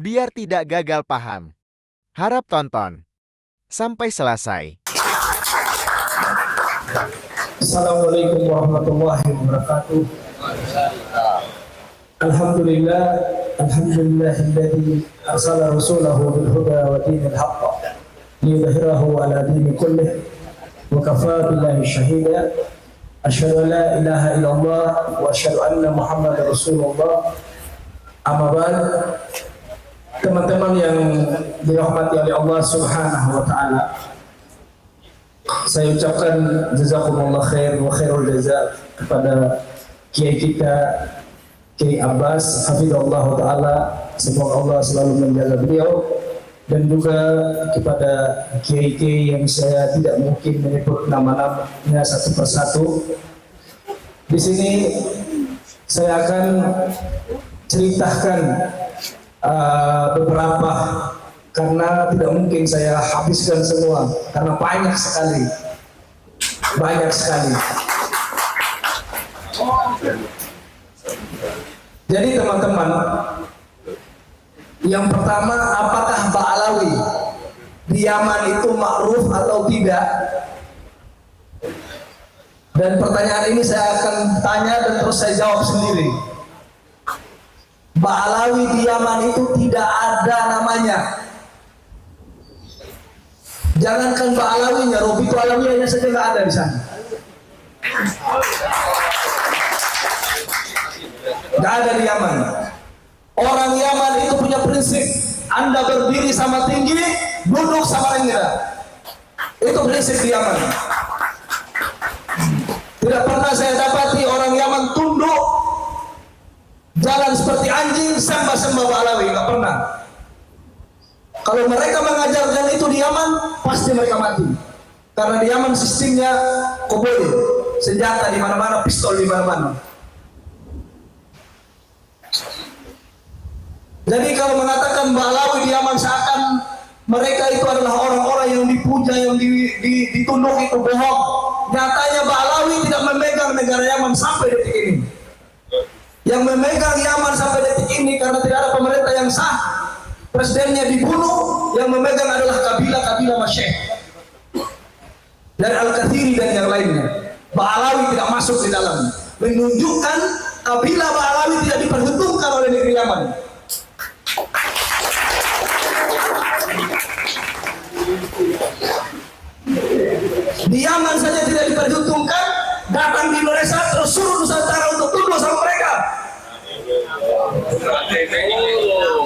Biar tidak gagal paham, harap tonton sampai selesai. Assalamualaikum warahmatullahi wabarakatuh. Alhamdulillah, alhamdulillahilladzi arsala rasulahu bil huda wa dinil haqq liyudhhirahu ala dini kullih wa kafaa billahi shahida. Asyhadu an la ilaha illallah wa asyhadu anna Muhammadar Rasulullah. Amma ba'd. Teman-teman yang dirahmati oleh Allah Subhanahu wa taala, saya ucapkan jazakumullah khair wa khairul jaza kepada kiai kita Kiai Abbas hafizahullah taala, semoga Allah selalu menjaga beliau, dan juga kepada kiai-kiai yang saya tidak mungkin menyebut nama-namanya satu persatu. Di sini saya akan ceritakan beberapa, karena tidak mungkin saya habiskan semua karena banyak sekali. Jadi teman-teman, yang pertama, apakah Ba'alawi di Yaman itu ma'ruf atau tidak? Dan pertanyaan ini saya akan tanya dan terus saya jawab sendiri. Ba'alawi di Yaman itu tidak ada namanya. Jangankan Ba'alawinya, Robiqu Alawiyahnya saja nggak ada di sana. Nggak ada di Yaman. Orang Yaman itu punya prinsip, Anda berdiri sama tinggi, duduk sama rendah. Itu prinsip di Yaman. Tidak pernah saya dapati orang Yaman tunduk, jalan seperti anjing, sembah-sembah Ba'alawi, nggak pernah. Kalau mereka mengajarkan itu di Yaman, pasti mereka mati. Karena di Yaman sistemnya koboi, senjata di mana-mana, pistol di mana-mana. Jadi kalau mengatakan Ba'alawi di Yaman seakan mereka itu adalah orang-orang yang dipuja, yang ditunduk, itu bohong. Nyatanya Ba'alawi tidak memegang negara Yaman sampai detik ini. Yang memegang Yaman sampai detik ini karena tidak ada pemerintah yang sah, presidennya dibunuh, yang memegang adalah kabilah-kabilah Masyekh dari Al-Kathiri dan yang lainnya. Ba'alawi tidak masuk di dalam, menunjukkan kabilah Ba'alawi tidak diperhitungkan oleh negeri Yaman. Di Yaman saja tidak diperhitungkan, datang di Indonesia terus suruh Nusantara untuk tunduk sama mereka.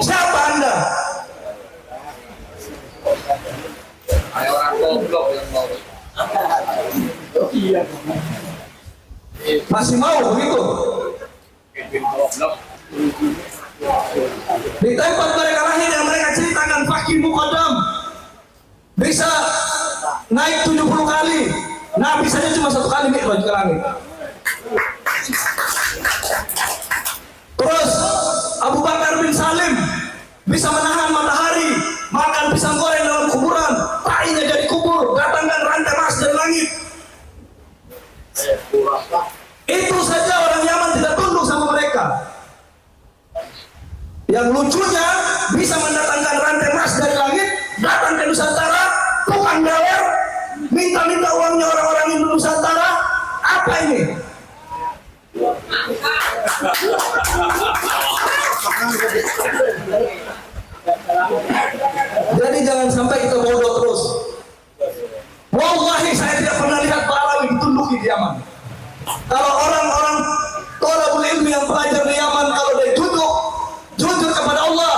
Siapa Anda? Masih mau begitu? Di tempat mereka lahir yang mereka ceritakan Fakih Muqaddam bisa naik 70 kali, Nabi saja cuma 1 kali mi'raj ke langit. Terus Abu Bakar bin Salim bisa menahan matahari, makan pisang goreng dalam kuburan, tainya jadi kubur, datangkan rantai emas dari langit. Itu saja orang Yaman tidak tunduk sama mereka. Yang lucunya bisa mendatangkan rantai emas dari langit, datang ke Nusantara, tukang gawer, minta uangnya orang-orang Hindu Nusantara. Apa ini? Jadi jangan sampai kita bodoh terus. Wallahi saya tidak pernah lihat Ba'alawi ditunduki di Yaman. Kalau orang-orang thalabul ilmi yang belajar di Yaman, kalau dia jujur kepada Allah,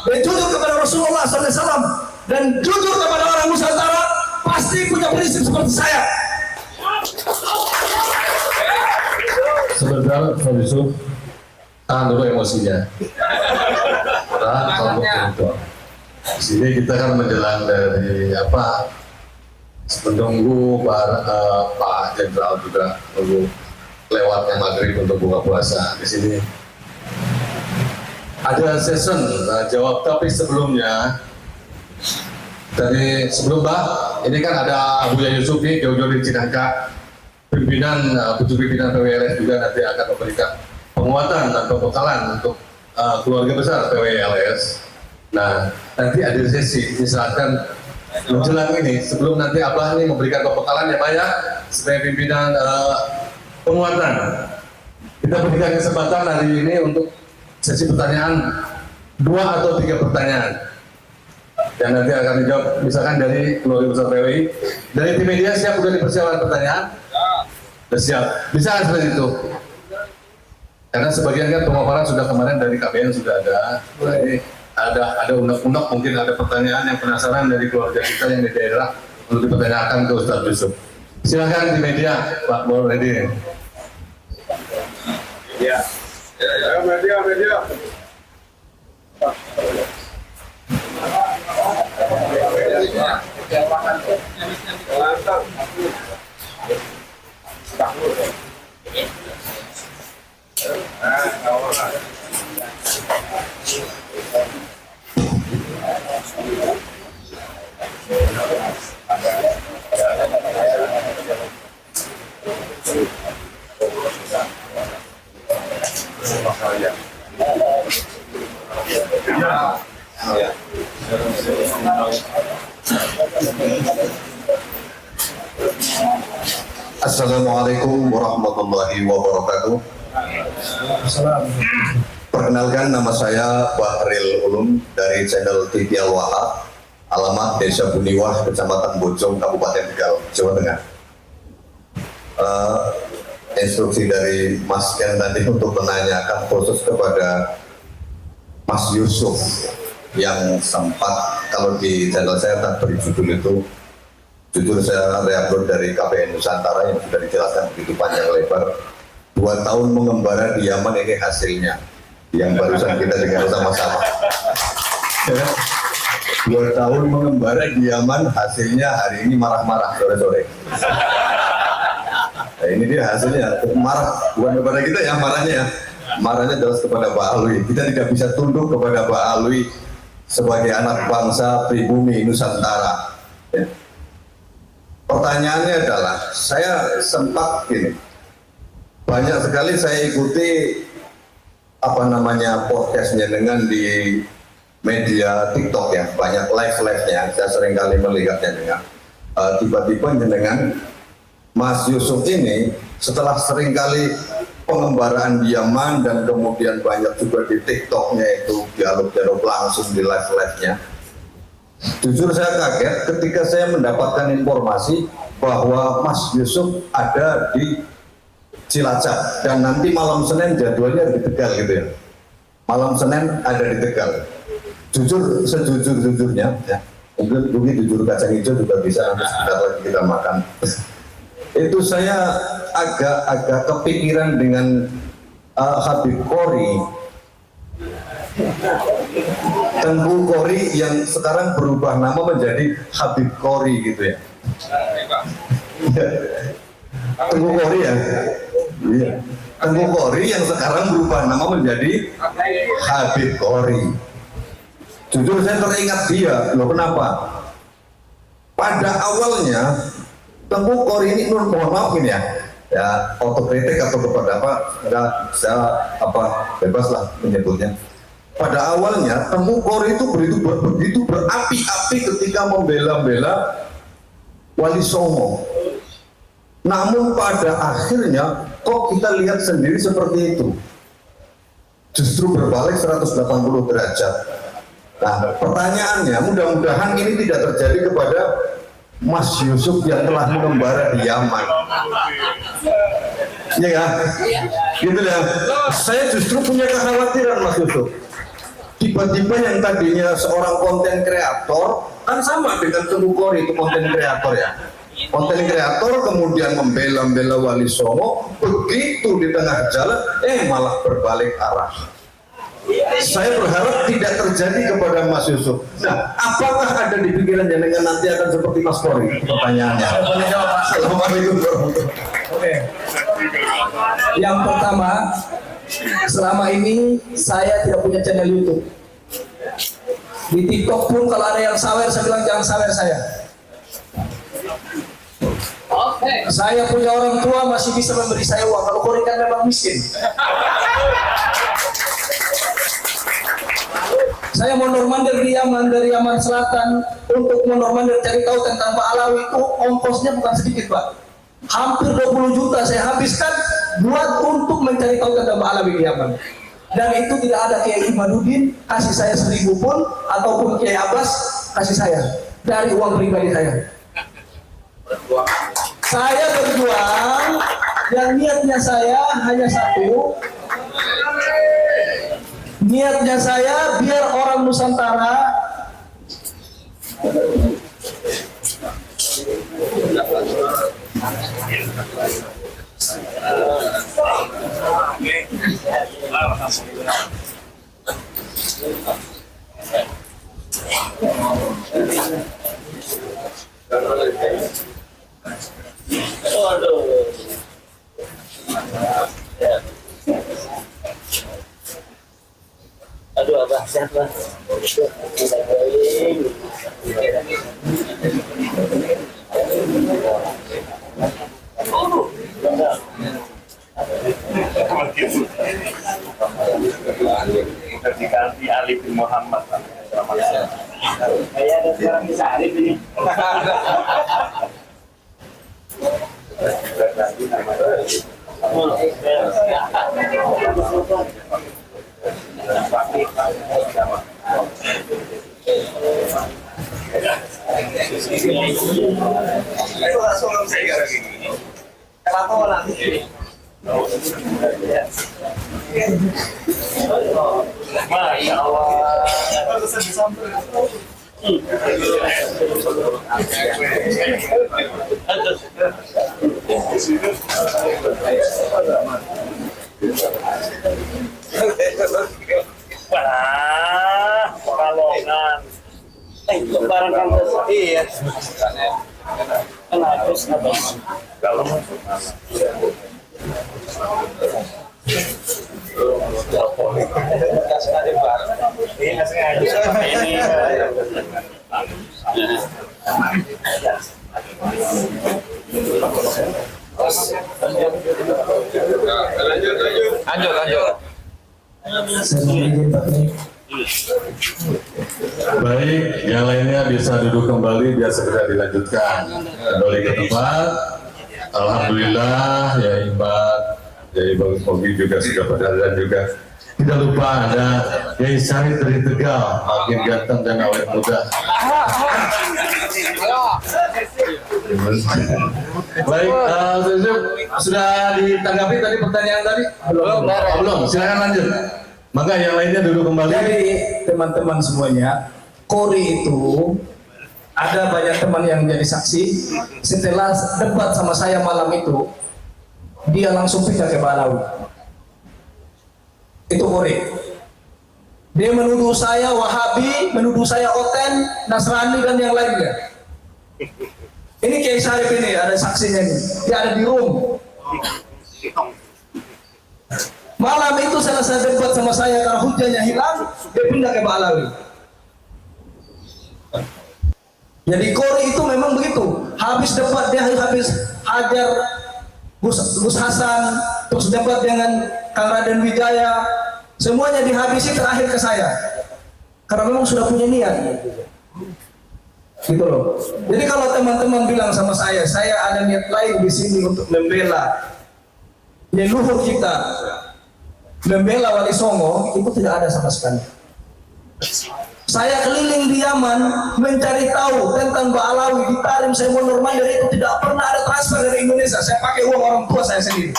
dia jujur kepada Rasulullah SAW, dan jujur kepada orang Nusantara, pasti punya prinsip seperti saya. Sebentar, Pak Yusuf, tahan dulu emosinya. Tahan kelompok. Di sini kita kan menjelang dari menunggu Pak Jenderal juga menunggu lewatnya maghrib untuk buka puasa. Di sini ada session jawab, tapi sebelumnya dari sebelum Pak, ini kan ada Buya Yusuf nih, jauh-jauh di Cinangka, pimpinan PWLS juga nanti akan memberikan penguatan dan pembekalan untuk keluarga besar PWLS. Nah, nanti ada sesi, misalkan menjelang ini, sebelum nanti Abah ini memberikan pembekalan yang banyak sebagai pimpinan penguatan. Kita berikan kesempatan hari ini untuk sesi pertanyaan 2 atau 3 pertanyaan. Dan nanti akan dijawab misalkan dari keluarga besar PWI. Dari tim media siap sudah dipersiapkan pertanyaan? Sudah siap. Bisa kan seperti itu? Karena sebagian kan pemaparan sudah kemarin dari KBN sudah ada. Nah, ini ada undang-undang, mungkin ada pertanyaan yang penasaran dari keluarga kita yang di daerah untuk dipertanyakan ke Ustadz Yusuf. Silakan di media, Pak Boredi. Ya, media. Assalamualaikum warahmatullahi wabarakatuh. Perkenalkan, nama saya Bahril Ulum dari channel TV Al Wahab, alamat Desa Buniwah, Kecamatan Bojong, Kabupaten Tegal, Jawa Tengah. Instruksi dari Mas Ken tadi untuk menanyakan khusus kepada Mas Yusuf yang sempat, kalau di channel saya tak beri judul itu, jujur saya reupload dari KBN Nusantara yang sudah dijelaskan begitu panjang lebar. 2 tahun mengembara di Yaman, ini hasilnya yang barusan kita dengar sama-sama. 2 tahun mengembara di Yaman, hasilnya hari ini marah-marah sore-sore. Nah, ini dia hasilnya, marah bukan kepada kita ya, marahnya jelas kepada Pak Alwi. Kita tidak bisa tunduk kepada Pak Alwi sebagai anak bangsa pribumi Nusantara. Ya. Pertanyaannya adalah, saya sempat gini, banyak sekali saya ikuti podcastnya dengan di media TikTok ya, banyak live-nya, saya sering kali melihatnya dengan tiba-tiba dengan Mas Yusuf ini setelah sering kali pengembaraan di Yaman dan kemudian banyak juga di TikToknya itu dialog-dialog langsung di live-nya. Jujur saya kaget ketika saya mendapatkan informasi bahwa Mas Yusuf ada di Cilacap dan nanti malam Senin jadwalnya di Tegal gitu ya. Malam Senin ada di Tegal. Jujur, sejujur-jujurnya ya, mungkin jujur kacang hijau juga bisa, nanti sebentar lagi kita makan. Itu saya agak kepikiran dengan Habib Qori, Tengku Qori yang sekarang berubah nama menjadi Habib Qori gitu ya. Tengku Qori ya. Iya. Tengku Qori yang sekarang berubah nama menjadi Habib Qori. Jujur saya teringat dia, loh kenapa? Pada awalnya Tengku Qori ini, mohon maaf ini ya otokritik atau kepada apa, saya bebas lah menyebutnya. Pada awalnya Tengku Qori itu begitu berapi-api ketika membela-bela Wali Songo. Namun pada akhirnya kok kita lihat sendiri seperti itu, justru berbalik 180 derajat. Nah, pertanyaannya, mudah-mudahan ini tidak terjadi kepada Mas Yusuf yang telah mengembara di Yaman. Iya kan? Gitu ya. Saya justru punya kekhawatiran Mas Yusuf. Tiba-tiba yang tadinya seorang konten kreator, kan sama dengan Tengku Qori itu konten kreator ya. Konten kreator kemudian membela Wali Songo, begitu di tengah jalan, malah berbalik arah. Saya berharap tidak terjadi kepada Mas Yusuf. Nah, apakah ada di pikiran jenengan nanti akan seperti Mas Qori? Pertanyaannya. Assalamualaikum warahmatullahi wabarakatuh. Oke. Yang pertama, selama ini saya tidak punya channel YouTube. Di TikTok pun kalau ada yang sawer, saya bilang jangan sawer saya. Saya punya orang tua masih bisa memberi saya uang. Kalau Qori kan memang miskin. Saya mondor-mandir di Yaman, dari Yaman Selatan untuk mondor-mandir cari tahu tentang Pak Alawi itu ongkosnya bukan sedikit, Pak. Hampir 20 juta saya habiskan buat untuk mencari tahu tentang Pak Alawi di Yaman. Dan itu tidak ada Kiai Imaduddin kasih saya 1.000 pun, ataupun Kiai Abbas kasih saya dari uang pribadi saya. Saya berjuang, yang niatnya saya hanya satu. Niatnya saya biar orang Nusantara Aduh, abah, sehat, Bang. Diganti Ali bin Muhammad. Kayak ada sekarang bisa Arif ini. Masya Allah. Wah, Pekalongan. Lebaran kan iya. Kenapa sih? Kalau Iya, sengaja ini. lanjut. Baik, yang lainnya bisa duduk kembali biar segera dilanjutkan. Kembali ke tempat. Alhamdulillah, ya Imbak, ya Ibu Bobi juga sudah berada juga. Tidak lupa ada Yai Syarif dari Tegal, makin ganteng dan awet muda. Baik, sudah ditanggapi tadi pertanyaan tadi? Belum. Silakan lanjut. Maka yang lainnya duduk kembali. Jadi teman-teman semuanya, Kori itu ada banyak teman yang jadi saksi. Setelah debat sama saya malam itu, dia langsung pindah ke Balawi. Itu Kori. Dia menuduh saya Wahabi, menuduh saya Oten, Nasrani dan yang lainnya. Ini Kiai Syarif ini ada saksinya nih. Dia ada di room. Malam itu selesai debat sama saya karena hujannya hilang, dia pindah ke Balawi. Jadi Kori itu memang begitu. Habis debat dia habis hajar Gus Hasan, terus debat dengan Kang Raden Wijaya, semuanya dihabisi terakhir ke saya. Karena memang sudah punya niat. Gitu loh. Jadi kalau teman-teman bilang sama saya ada niat lain di sini untuk membela leluhur kita, membela Wali Songo, itu tidak ada sama sekali. Saya keliling di Yaman mencari tahu tentang Mbak Alawi di Tarim, saya mondor-mandir itu tidak pernah ada transfer dari Indonesia. Saya pakai uang orang tua saya sendiri.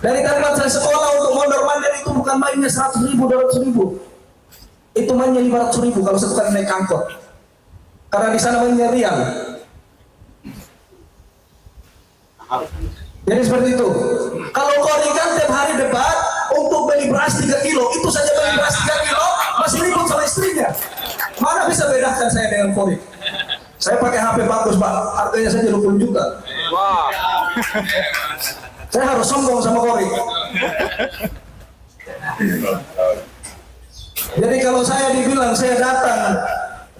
Dari tempat saya sekolah untuk mondor-mandir itu bukan mainnya 100.000, 200.000. Itu mainnya 500.000 kalau satu kali naik angkot. Karena di sana mainnya riang. Jadi seperti itu. Kalau Kori kan tiap hari debat untuk beli beras 3 kilo, itu saja beli beras 3 kilo masih ribut sama istrinya. Mana bisa bedakan saya dengan Kori? Saya pakai HP bagus, Pak. Harganya saja 20 juta. Wow. Saya harus sombong sama Kori. Jadi kalau saya dibilang saya datang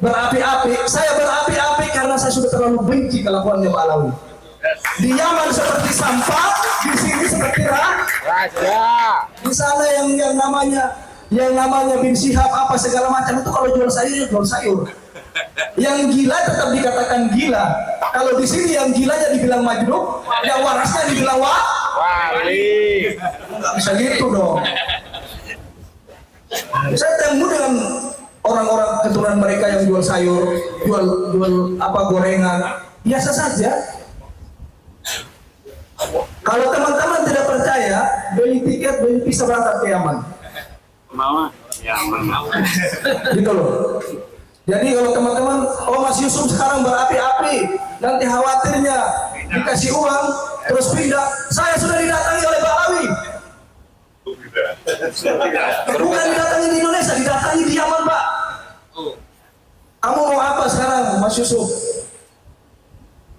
berapi-api, saya berapi-api karena saya sudah terlalu benci kelakuannya Pak Alawi. Di Yaman seperti sampah, di sini seperti Di sana yang namanya bin Syihab apa segala macam itu kalau jual sayur jual sayur. Yang gila tetap dikatakan gila. Kalau di sini yang gilanya dibilang majnun, yang warasnya dibilang wali. Nggak bisa gitu dong. Saya temu dengan orang-orang keturunan mereka yang jual sayur, jual apa gorengan, biasa saja. Kalau teman-teman tidak percaya, beli tiket, beli visa berangkat ke Yaman. Mau? Ya, mau. Gitu loh. Jadi kalau teman-teman, oh Mas Yusuf sekarang berapi-api, nanti khawatirnya dikasih uang, terus pindah. Saya sudah didatangi oleh Balawi. Bukan didatangi di Indonesia, didatangi di Yaman, Pak. Kamu mau apa sekarang, Mas Yusuf?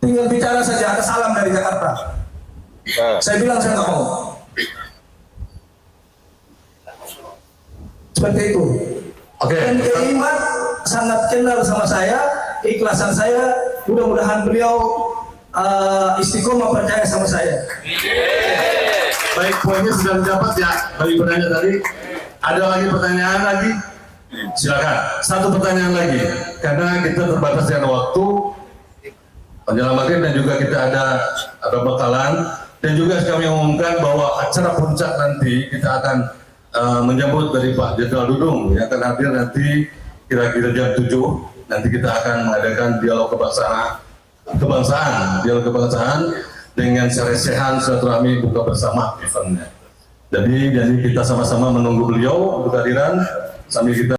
Tinggal bicara saja, ada salam dari Jakarta. Saya bilang saya nggak mau. Seperti itu. Oke. Dan Iman sangat kenal sama saya, keikhlasan saya. Mudah-mudahan beliau istiqomah percaya sama saya. Baik, poinnya sudah didapat ya bagi penanya tadi. Ada lagi pertanyaan lagi? Silakan. Satu pertanyaan lagi, karena kita terbatas dengan waktu menjelang maghrib dan juga kita ada bekalan dan juga kami umumkan bahwa acara puncak nanti kita akan menyambut dari Pak Jenderal Dudung yang akan hadir nanti kira-kira jam 7. Nanti kita akan mengadakan dialog kebangsaan dengan sereh-sehan silaturahmi buka bersama eventnya. Jadi kita sama-sama menunggu beliau untuk kehadiran sambil kita